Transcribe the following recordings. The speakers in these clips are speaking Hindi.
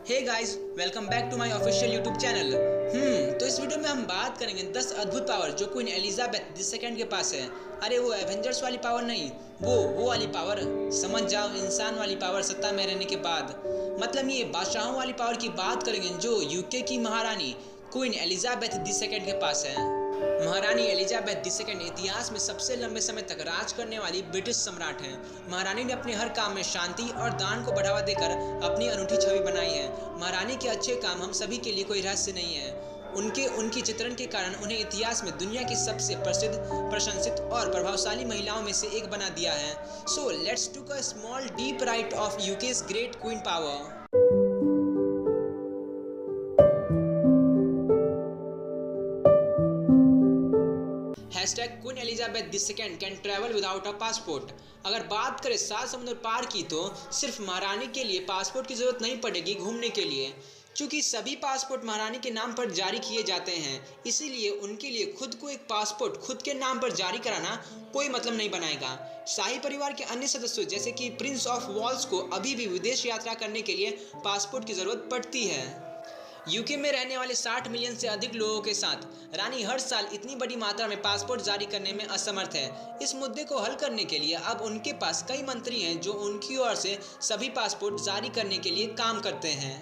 Hey guys, welcome back to my official YouTube channel. तो इस वीडियो में हम बात करेंगे 10 अद्भुत पावर जो क्वीन एलिजाबेथ II के पास है। अरे वो एवेंजर्स वाली पावर नहीं, वो वाली पावर। समझ जाओ, इंसान वाली पावर सत्ता में रहने के बाद। मतलब ये बादशाहों वाली पावर की बात करेंगे जो यूके की महारानी क्वीन एलिजाबेथ II के पास है। महारानी एलिजाबेथ II इतिहास में सबसे लंबे समय तक राज करने वाली ब्रिटिश सम्राट हैं। महारानी ने अपने हर काम में शांति और दान को बढ़ावा देकर अपनी अनूठी छवि बनाई है। महारानी के अच्छे काम हम सभी के लिए कोई रहस्य नहीं है। उनकी चित्रण के कारण उन्हें इतिहास में दुनिया की सबसे प्रसिद्ध, प्रशंसित और प्रभावशाली महिलाओं में से एक बना दिया है। सो let's to a small deep right of UK's great queen power. Queen Elizabeth II can travel without a passport. अगर बात करें 7 समुद्र पार की, तो सिर्फ महारानी के लिए पासपोर्ट की जरूरत नहीं पड़ेगी घूमने के लिए। क्योंकि सभी पासपोर्ट महारानी के नाम पर जारी किए जाते हैं, इसीलिए उनके लिए खुद को एक पासपोर्ट खुद के नाम पर जारी कराना कोई मतलब नहीं बनाएगा। शाही परिवार के अन्य सदस्यों जैसे कि प्रिंस ऑफ वेल्स को अभी भी विदेश यात्रा करने के लिए पासपोर्ट की जरूरत पड़ती है। यूके में रहने वाले 60 मिलियन से अधिक लोगों के साथ रानी हर साल इतनी बड़ी मात्रा में पासपोर्ट जारी करने में असमर्थ है। इस मुद्दे को हल करने के लिए अब उनके पास कई मंत्री हैं जो उनकी ओर से सभी पासपोर्ट जारी करने के लिए काम करते हैं।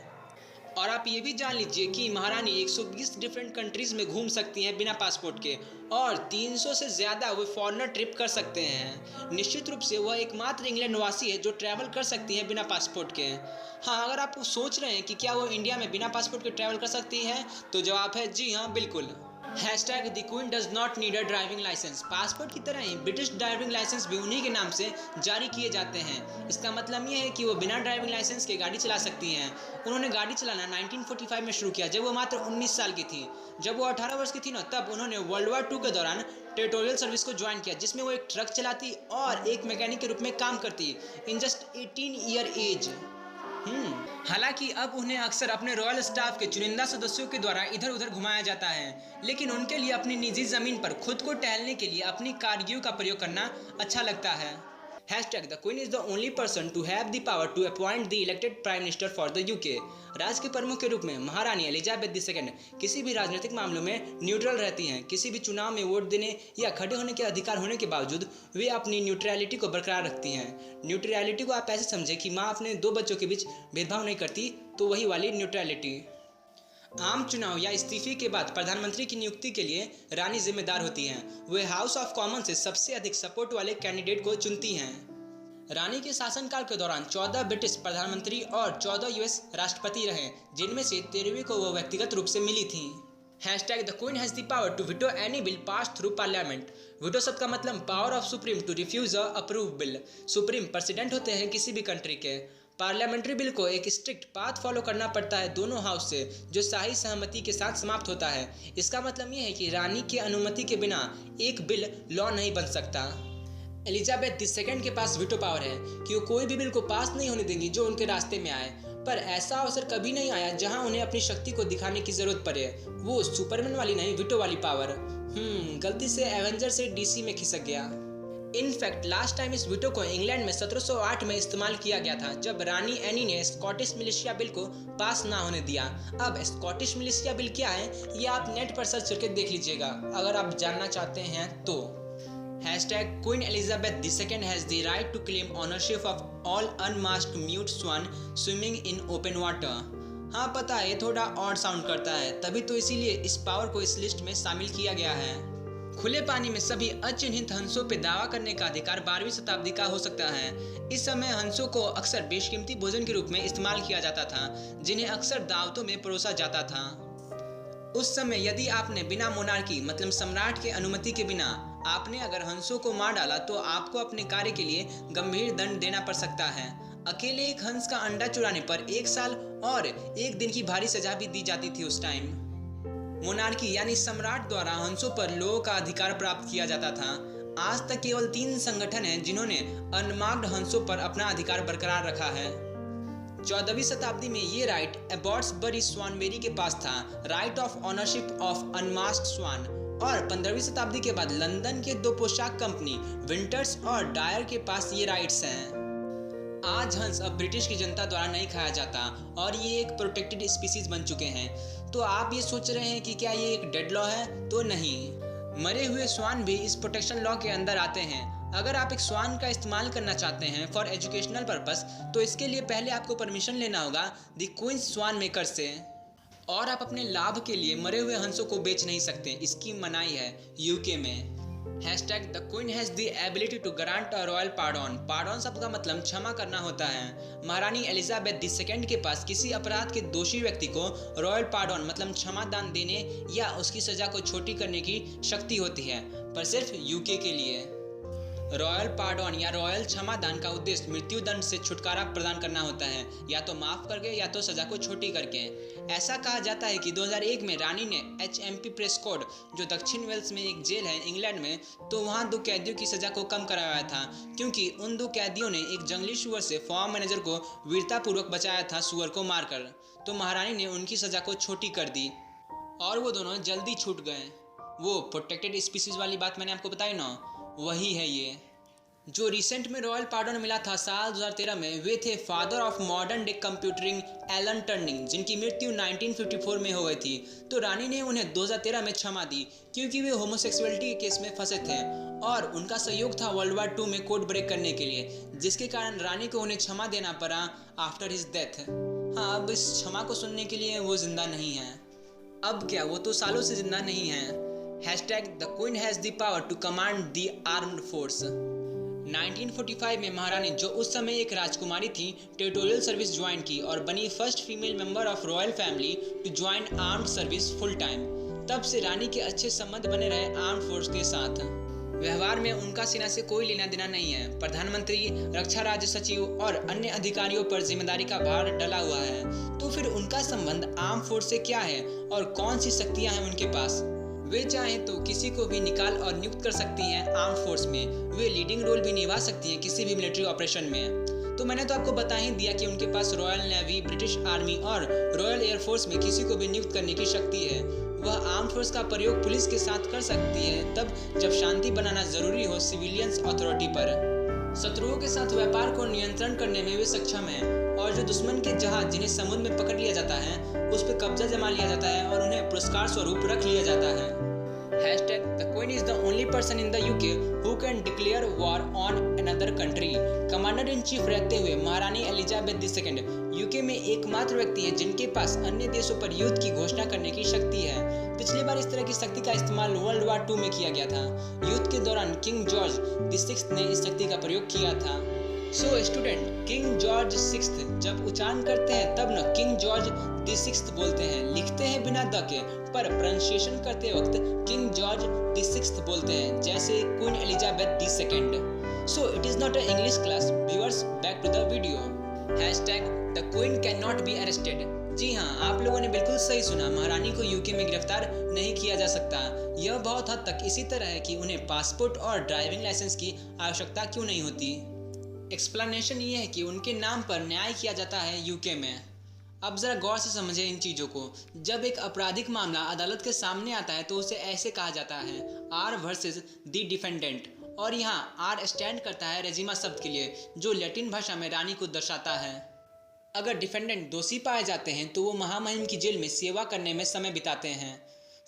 और आप ये भी जान लीजिए कि महारानी 120 डिफरेंट कंट्रीज में घूम सकती हैं बिना पासपोर्ट के, और 300 से ज़्यादा वो फॉरेनर ट्रिप कर सकते हैं। निश्चित रूप से वह एकमात्र इंग्लैंड वासी है जो ट्रैवल कर सकती हैं बिना पासपोर्ट के। हाँ, अगर आप सोच रहे हैं कि क्या वो इंडिया में बिना पासपोर्ट के ट्रैवल कर सकती है, तो जवाब है जी हाँ, बिल्कुल। #The Queen does not need a driving license. Passport की तरह ही ब्रिटिश ड्राइविंग लाइसेंस भी उन्हीं के नाम से जारी किए जाते हैं। इसका मतलब ये है कि वो बिना ड्राइविंग लाइसेंस के गाड़ी चला सकती हैं। उन्होंने गाड़ी चलाना 1945 में शुरू किया, जब वो मात्र 19 साल की थी। जब वो 18 वर्ष की थी ना, तब उन्होंने वर्ल्ड वॉर 2 के दौरान टेरिटोरियल सर्विस को ज्वाइन किया, जिसमें वो एक ट्रक चलाती और एक मैकेनिक के रूप में काम करती इन जस्ट 18 ईयर एज। हालांकि अब उन्हें अक्सर अपने रॉयल स्टाफ के चुनिंदा सदस्यों के द्वारा इधर उधर घुमाया जाता है, लेकिन उनके लिए अपनी निजी जमीन पर खुद को टहलने के लिए अपनी कारगियों का प्रयोग करना अच्छा लगता है। #The Queen is the only person to have the power to appoint the elected Prime Minister for the UK। राज्य के प्रमुख के रूप में महारानी एलिजाबेथ II किसी भी राजनीतिक मामलों में न्यूट्रल रहती हैं। किसी भी चुनाव में वोट देने या खड़े होने के अधिकार होने के बावजूद वे अपनी न्यूट्रलिटी को बरकरार रखती हैं। न्यूट्रलिटी को आप ऐसे समझें कि माँ अपने 2 बच्चों के बीच भेदभाव नहीं करती, तो वही वाली न्यूट्रलिटी। आम चुनाव या इस्तीफे के बाद प्रधानमंत्री की नियुक्ति के लिए रानी जिम्मेदार होती हैं। वे हाउस ऑफ कॉमन से सबसे अधिक सपोर्ट वाले कैंडिडेट को चुनती हैं। रानी के शासनकाल के दौरान 14 ब्रिटिश प्रधानमंत्री और 14 यूएस राष्ट्रपति रहे, जिनमें से 13वीं को वो व्यक्तिगत रूप से मिली थी। #The Queen has the power to veto any bill passed through parliament। विटो शब्द का मतलब power of supreme to refuse a approve bill. Supreme president होते हैं किसी भी कंट्री के। पार्लियामेंट्री बिल को एक स्ट्रिक्ट पाथ फॉलो करना पड़ता है दोनों हाउस से, जो शाही सहमति के साथ समाप्त होता है। इसका मतलब ये है कि रानी की अनुमति के बिना एक बिल लॉ नहीं बन सकता। एलिजाबेथ II के पास वीटो पावर है कि वो कोई भी बिल को पास नहीं होने देंगी जो उनके रास्ते में आए, पर ऐसा अवसर कभी नहीं आया जहां उन्हें अपनी शक्ति को दिखाने की जरूरत पड़े। वो सुपरमैन वाली नहीं, वीटो वाली पावर। गलती से एवेंजर से DC में खिसक गया। इनफैक्ट लास्ट टाइम इस वीटो को इंग्लैंड में 1708 में इस्तेमाल किया गया था, जब रानी एनी ने स्कॉटिश मिलिशिया बिल को पास ना होने दिया। अब स्कॉटिश मिलिशिया बिल क्या है, ये आप नेट पर सर्च करके देख लीजिएगा अगर आप जानना चाहते हैं तो। #Queen Elizabeth II has the right to claim ownership of all unmasked mute swan swimming in open water। हाँ, पता है, ये थोड़ा ऑड साउंड करता है, तभी तो इसीलिए इस पावर को इस लिस्ट में शामिल किया गया है। खुले पानी में सभी अचिन्हित हंसों पे दावा करने का अधिकार 12वीं शताब्दी का हो सकता है। इस समय हंसों को अक्सर बेशकीमती भोजन के रूप में इस्तेमाल किया जाता था, जिन्हें अक्सर दावतों में परोसा जाता था। उस समय यदि आपने बिना मोनार्की मतलब सम्राट के अनुमति के बिना आपने अगर हंसों को मार डाला, तो आपको अपने कार्य के लिए गंभीर दंड देना पड़ सकता है। अकेले एक हंस का अंडा चुराने पर 1 साल और 1 दिन की भारी सजा भी दी जाती थी उस टाइम। मोनार्की यानी सम्राट द्वारा हंसों पर लोगों का अधिकार प्राप्त किया जाता था। आज तक केवल 3 संगठन हैं जिन्होंने अनमार्क्ड हंसों पर अपना अधिकार बरकरार रखा है। 14वीं शताब्दी में ये राइट एबॉट्सबरी स्वानबेरी के पास था, राइट ऑफ ऑनरशिप ऑफ अनमास्क्ड स्वान। और 15वीं शताब्दी के बाद लंदन के 2 पोशाक कंपनी विंटर्स और डायर के पास ये राइट्स हैं। आज हंस अब ब्रिटिश की जनता द्वारा नहीं खाया जाता और ये एक प्रोटेक्टेड स्पीसीज बन चुके हैं। तो आप ये सोच रहे हैं कि क्या ये एक डेड लॉ है? तो नहीं, मरे हुए स्वान भी इस प्रोटेक्शन लॉ के अंदर आते हैं। अगर आप एक स्वान का इस्तेमाल करना चाहते हैं फॉर एजुकेशनल पर्पस, तो इसके लिए पहले आपको परमिशन लेना होगा द क्वींस स्वान मेकर से, और आप अपने लाभ के लिए मरे हुए हंसों को बेच नहीं सकते। इसकी मनाही है यूके में। #The Queen has the ability to grant a royal pardon। Pardon शब्द का मतलब क्षमा करना होता है। महारानी एलिजाबेथ II के पास किसी अपराध के दोषी व्यक्ति को रॉयल पार्डन मतलब क्षमा दान देने या उसकी सजा को छोटी करने की शक्ति होती है, पर सिर्फ यूके के लिए। रॉयल पार्डन या रॉयल क्षमा दान का उद्देश्य मृत्यु दंड से छुटकारा प्रदान करना होता है, या तो माफ करके या तो सजा को छोटी करके। ऐसा कहा जाता है कि 2001 में रानी ने HMP प्रेस्कोट, जो दक्षिण वेल्स में एक जेल है इंग्लैंड में, तो वहां 2 कैदियों की सजा को कम कराया था, क्योंकि उन 2 कैदियों ने एक जंगली सुअर से फार्म मैनेजर को वीरतापूर्वक बचाया था सुअर को मारकर। तो महारानी ने उनकी सजा को छोटी कर दी और वो दोनों जल्दी छूट गए। वो प्रोटेक्टेड स्पीसीज वाली बात मैंने आपको बताई ना, वही है ये। जो रिसेंट में रॉयल पार्डन मिला था साल 2013 में, वे थे father of modern day computing Alan Turing, जिनकी मृत्यु 1954 में हो गई थी। तो रानी ने उन्हें 2013 में क्षमा दी क्योंकि वे होमोसेक्सुअलिटी के केस में फंसे थे और उनका सहयोग था वर्ल्ड वार 2 में कोड ब्रेक करने के लिए, जिसके कारण रानी को उन्हें क्षमा देना पड़ा आफ्टर हिज डेथ। हाँ, अब इस क्षमा को सुनने के लिए वो जिंदा नहीं है। अब क्या, वो तो सालों से जिंदा नहीं है। #The Queen has the power to command the armed force। 1945 में महारानी, जो उस समय एक राजकुमारी थी, टेरिटोरियल सर्विस ज्वाइन की और बनी first female member of royal family to join armed service full time. तब से रानी के अच्छे संबंध बने रहे आर्म्ड फोर्स के साथ। व्यवहार में उनका सेना से कोई लेना देना नहीं है। प्रधानमंत्री, रक्षा राज्य सचिव और अन्य अधिकारियों पर जिम्मेदारी का भार डला हुआ है। तो फिर उनका संबंध आर्म फोर्स से क्या है और कौन सी शक्तियां हैं उनके पास? वे चाहें तो किसी को भी निकाल और नियुक्त कर सकती हैं आर्म फोर्स में। वे लीडिंग रोल भी निभा सकती हैं किसी भी मिलिट्री ऑपरेशन में। तो मैंने तो आपको बता ही दिया कि उनके पास रॉयल नेवी, ब्रिटिश आर्मी और रॉयल एयरफोर्स में किसी को भी नियुक्त करने की शक्ति है। वह आर्म फोर्स का प्रयोग पुलिस के साथ कर सकती है तब जब शांति बनाना जरूरी हो सिविलियंस अथॉरिटी पर। शत्रुओं के साथ व्यापार को नियंत्रण करने में वे सक्षम हैं, और जो दुश्मन के जहाज जिन्हें समुद्र में पकड़ लिया जाता है उस पर कब्जा जमा लिया जाता है और उन्हें पुरस्कार स्वरूप रख लिया जाता है। #The Queen is the only person in the UK who can declare war on another country। Commander in chief रहते हुए महारानी एलिजाबेथ II यूके में एकमात्र व्यक्ति हैं जिनके पास अन्य देशों पर युद्ध की घोषणा करने की शक्ति है। पिछली बार इस तरह की शक्ति का इस्तेमाल वर्ल्ड वार 2 में किया गया था। युद्ध के दौरान किंग जॉर्ज VI ने इस शक्ति का प्रयोग किया था। सो स्टूडेंट, किंग जॉर्ज 6 जब उच्चारण करते हैं तब न किंग जॉर्ज VI बोलते हैं, लिखते हैं बिना द के, पर प्रोनाउंसिएशन करते वक्त किंग जॉर्ज VI बोलते हैं, जैसे queen Elizabeth II। So it is not a English class. Viewers, back to the video. #The Queen cannot be arrested। जी हाँ, आप लोगों ने बिल्कुल सही सुना। महारानी को यूके में गिरफ्तार नहीं किया जा सकता। यह बहुत हद तक इसी तरह है कि उन्हें पासपोर्ट और ड्राइविंग लाइसेंस की आवश्यकता क्यों नहीं होती। एक्सप्लेनेशन ये है कि उनके नाम पर न्याय किया जाता है यूके में। अब जरा गौर से समझें इन चीज़ों को। जब एक आपराधिक मामला अदालत के सामने आता है तो उसे ऐसे कहा जाता है, R वर्सेस द डिफेंडेंट, और यहाँ R स्टैंड करता है रेजिमा शब्द के लिए, जो लैटिन भाषा में रानी को दर्शाता है। अगर डिफेंडेंट दोषी पाए जाते हैं तो वो महामहिम की जेल में सेवा करने में समय बिताते हैं।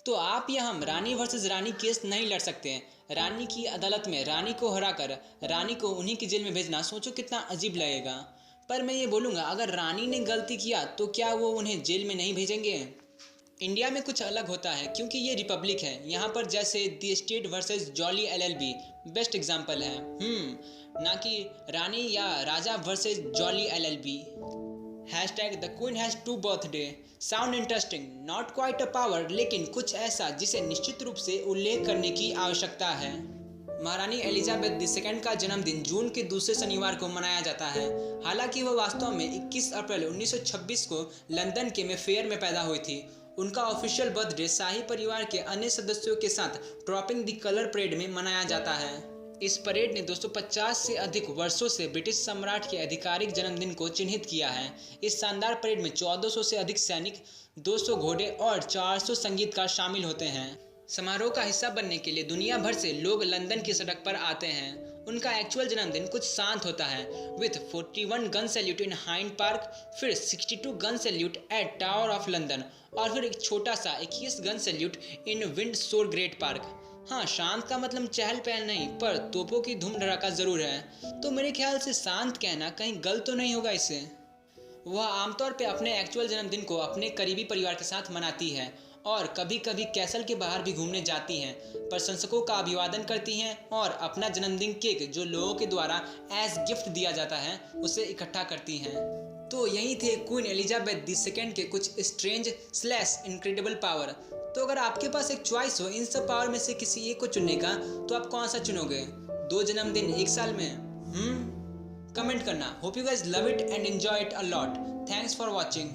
तो आप या हम रानी वर्सेस रानी केस नहीं लड़ सकते। रानी की अदालत में रानी को हराकर रानी को उन्हीं की जेल में भेजना, सोचो कितना अजीब लगेगा। पर मैं ये बोलूँगा, अगर रानी ने गलती किया तो क्या वो उन्हें जेल में नहीं भेजेंगे? इंडिया में कुछ अलग होता है क्योंकि ये रिपब्लिक है। यहाँ पर जैसे the state versus Jolly LLB best example है, ना कि रानी या राजा versus Jolly LLB। #The Queen has 2 birthday। Sound interesting, not quite a power, लेकिन कुछ ऐसा जिसे निश्चित रूप से उल्लेख करने की आवश्यकता है। महारानी एलिजाबेथ II का जन्मदिन जून के दूसरे शनिवार को मनाया जाता है। हालांकि वह वास्तव में 21 अप्रैल 1926 को लंदन के मेफेयर में पैदा हुई थी। उनका ऑफिशियल बर्थडे शाही परिवार के अन्य सदस्यों के साथ ड्रॉपिंग द कलर परेड में मनाया जाता है। इस परेड ने 250 से अधिक वर्षों से ब्रिटिश सम्राट के आधिकारिक जन्मदिन को चिन्हित किया है। इस शानदार परेड में 1400 से अधिक सैनिक, 200 घोड़े और 400 संगीतकार शामिल होते हैं। समारोह का हिस्सा बनने के लिए दुनिया भर से लोग लंदन की सड़क पर आते हैं उनका एक्चुअल जन्मदिन कुछ शांत होता है, with 41 gun salute in Hyde Park, फिर 62 gun salute at Tower of London और फिर एक छोटा सा 21 gun salute in Windsor Great Park. हाँ, शांत का मतलब चहल पहल नहीं, पर तोपों की धूम धड़ाका जरूर है। तो मेरे ख्याल से शांत कहना कहीं गलत तो नहीं होगा इससे। वह आमतौर पे अपने एक्चुअल जन्मदिन को अपने करीबी परिवार के साथ मनाती है और कभी कभी कैसल के बाहर भी घूमने जाती हैं, प्रशंसकों का अभिवादन करती हैं और अपना जन्मदिन केक जो लोगों के द्वारा एज गिफ्ट दिया जाता है उसे इकट्ठा करती हैं। तो यही थे क्वीन एलिजाबेथ II के कुछ स्ट्रेंज स्लैश इनक्रेडिबल पावर। तो अगर आपके पास एक चॉइस हो इन सब पावर में से किसी एक को चुनने का, तो आप कौन सा चुनोगे? 2 जन्मदिन एक साल में? कमेंट करना। Hope you guys love it and enjoy it a lot. Thanks for watching.